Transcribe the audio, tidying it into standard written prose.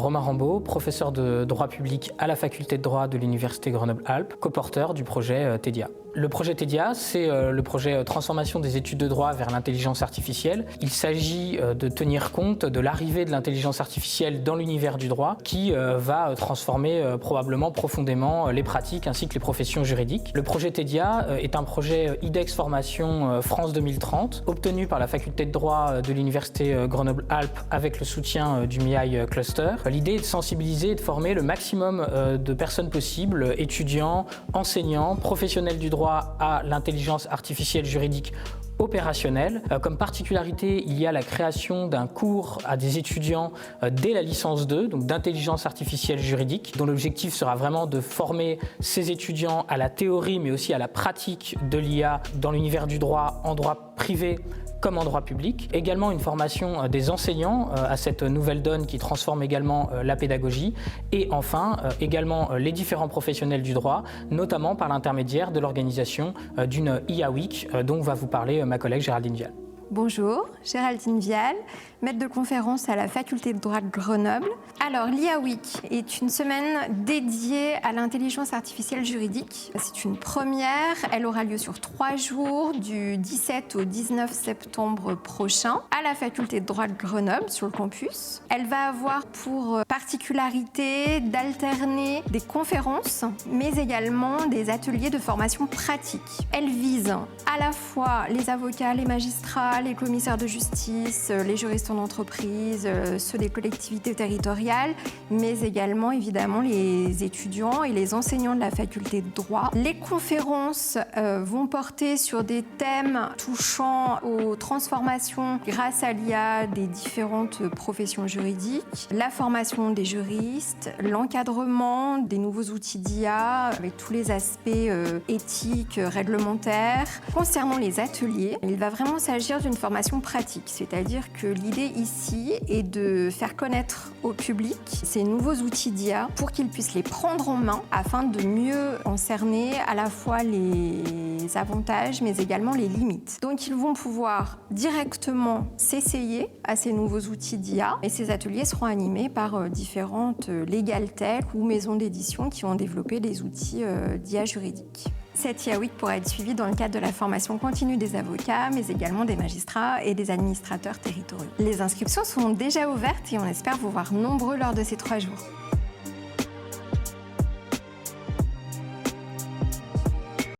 Romain Rambaud, professeur de droit public à la faculté de droit de l'Université Grenoble-Alpes, coporteur du projet TEDIA. Le projet TEDIA, c'est le projet Transformation des études de droit vers l'intelligence artificielle. Il s'agit de tenir compte de l'arrivée de l'intelligence artificielle dans l'univers du droit qui va transformer probablement profondément les pratiques ainsi que les professions juridiques. Le projet TEDIA est un projet IDEX Formation France 2030 obtenu par la faculté de droit de l'Université Grenoble-Alpes avec le soutien du MIAI Cluster. L'idée est de sensibiliser et de former le maximum de personnes possibles, étudiants, enseignants, professionnels du droit à l'intelligence artificielle juridique opérationnelle. Comme particularité, il y a la création d'un cours à des étudiants dès la licence 2, donc d'intelligence artificielle juridique, dont l'objectif sera vraiment de former ces étudiants à la théorie, mais aussi à la pratique de l'IA dans l'univers du droit, en droit privé comme en droit public. Également une formation des enseignants à cette nouvelle donne qui transforme également la pédagogie. Et enfin, également les différents professionnels du droit, notamment par l'intermédiaire de l'organisation d'une IA Week dont va vous parler ma collègue Géraldine Vial. Bonjour, Géraldine Vial, maître de conférence à la faculté de droit de Grenoble. Alors, l'IA Week est une semaine dédiée à l'intelligence artificielle juridique. C'est une première, elle aura lieu sur 3 jours, du 17 au 19 septembre prochain, à la faculté de droit de Grenoble, sur le campus. Elle va avoir pour particularité d'alterner des conférences, mais également des ateliers de formation pratique. Elle vise à la fois les avocats, les magistrats, les commissaires de justice, les juristes en entreprise, ceux des collectivités territoriales, mais également évidemment les étudiants et les enseignants de la faculté de droit. Les conférences vont porter sur des thèmes touchant aux transformations grâce à l'IA des différentes professions juridiques, la formation des juristes, l'encadrement des nouveaux outils d'IA avec tous les aspects éthiques, réglementaires. Concernant les ateliers, il va vraiment s'agir d'une formation pratique, c'est-à-dire que l'idée ici est de faire connaître au public ces nouveaux outils d'IA pour qu'ils puissent les prendre en main afin de mieux en cerner à la fois les avantages mais également les limites. Donc ils vont pouvoir directement s'essayer à ces nouveaux outils d'IA et ces ateliers seront animés par différentes legal tech ou maisons d'édition qui ont développé des outils d'IA juridique. Cette IA Week pourra être suivie dans le cadre de la formation continue des avocats, mais également des magistrats et des administrateurs territoriaux. Les inscriptions sont déjà ouvertes et on espère vous voir nombreux lors de ces 3 jours.